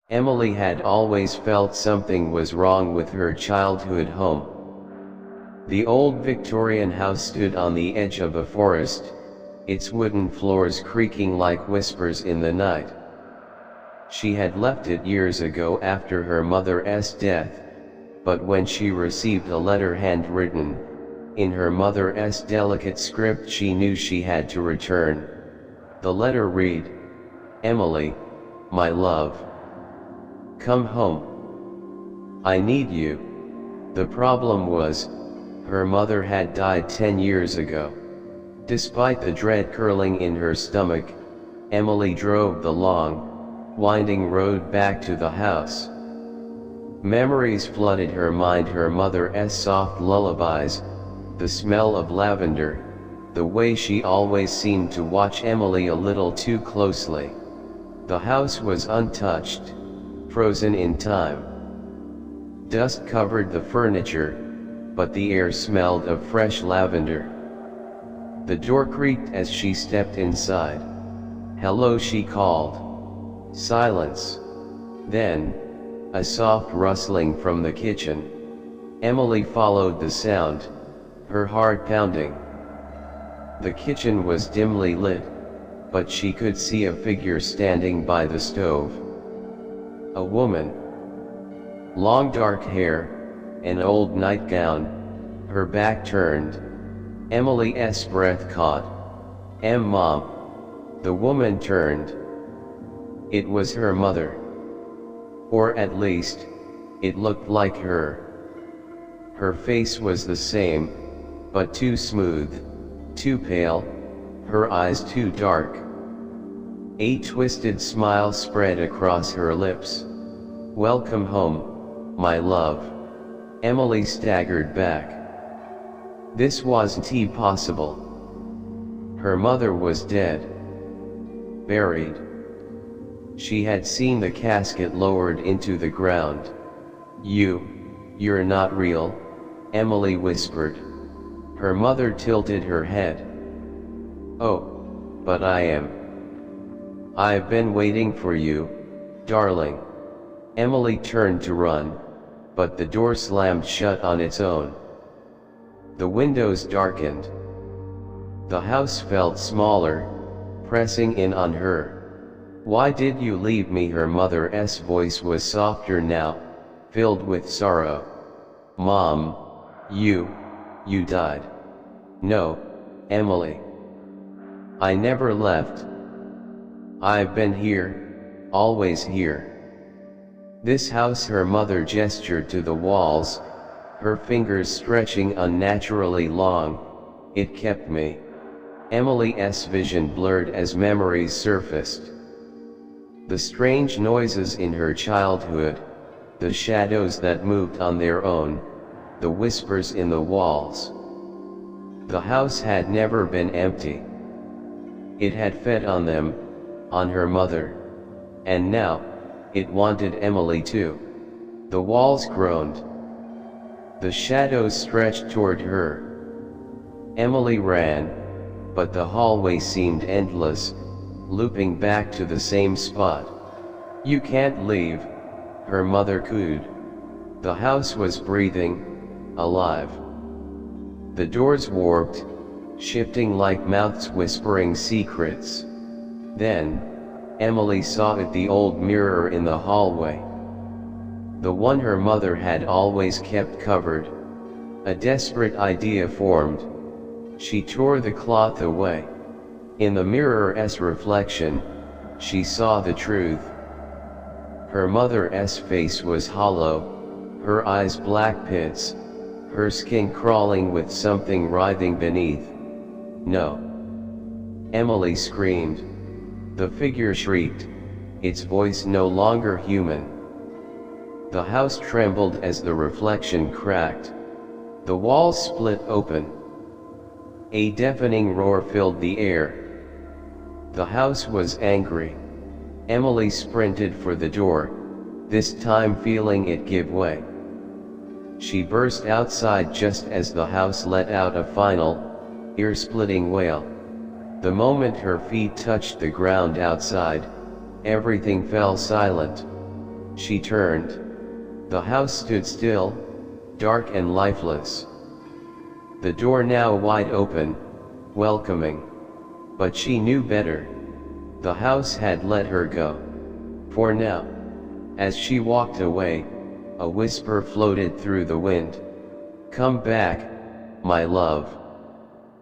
Emily had always felt something was wrong with her childhood home. The old Victorian house stood on the edge of a forest, its wooden floors creaking like whispers in the night. She had left it years ago after her mother's death, but when she received a letter handwritten, in her mother's delicate script, she knew she had to return. The letter read, "Emily, my love. Come home. I need you." The problem was, her mother had died 10 years ago. Despite the dread curling in her stomach, Emily drove the long, winding road back to the house. Memories flooded her mind, her mother's soft lullabies, the smell of lavender, the way she always seemed to watch Emily a little too closely. The house was untouched, frozen in time. Dust covered the furniture, but the air smelled of fresh lavender. The door creaked as she stepped inside. "Hello," she called. Silence. Then, a soft rustling from the kitchen. Emily followed the sound, her heart pounding. The kitchen was dimly lit, but she could see a figure standing by the stove. A woman. Long dark hair, an old nightgown, her back turned. Emily's breath caught. Mom." The woman turned. It was her mother. Or at least, it looked like her. Her face was the same, but too smooth, too pale, her eyes too dark. A twisted smile spread across her lips. "Welcome home, my love." Emily staggered back. This wasn't possible. Her mother was dead. Buried. She had seen the casket lowered into the ground. You're not real," Emily whispered. Her mother tilted her head. "Oh, but I am. I've been waiting for you, darling." Emily turned to run, but the door slammed shut on its own. The windows darkened. The house felt smaller, pressing in on her. "Why did you leave me?" Her mother's voice was softer now, filled with sorrow. "Mom, you died." "No, Emily. I never left. I've been here, always here. This house." Her mother gestured to the walls, her fingers stretching unnaturally long. "It kept me." Emily's vision blurred as memories surfaced. The strange noises in her childhood, the shadows that moved on their own, the whispers in the walls. The house had never been empty. It had fed on them, on her mother. And now, it wanted Emily too. The walls groaned. The shadows stretched toward her. Emily ran, but the hallway seemed endless, looping back to the same spot. "You can't leave," her mother cooed. The house was breathing, alive. The doors warped, shifting like mouths whispering secrets. Then, Emily saw it, the old mirror in the hallway. The one her mother had always kept covered. A desperate idea formed. She tore the cloth away. In the mirror's reflection, she saw the truth. Her mother's face was hollow, her eyes black pits, her skin crawling with something writhing beneath. "No!" Emily screamed. The figure shrieked, its voice no longer human. The house trembled as the reflection cracked. The walls split open. A deafening roar filled the air. The house was angry. Emily sprinted for the door, this time feeling it give way. She burst outside just as the house let out a final, ear-splitting wail. The moment her feet touched the ground outside, everything fell silent. She turned. The house stood still, dark and lifeless. The door now wide open, welcoming. But she knew better. The house had let her go. For now. As she walked away, a whisper floated through the wind. "Come back, my love."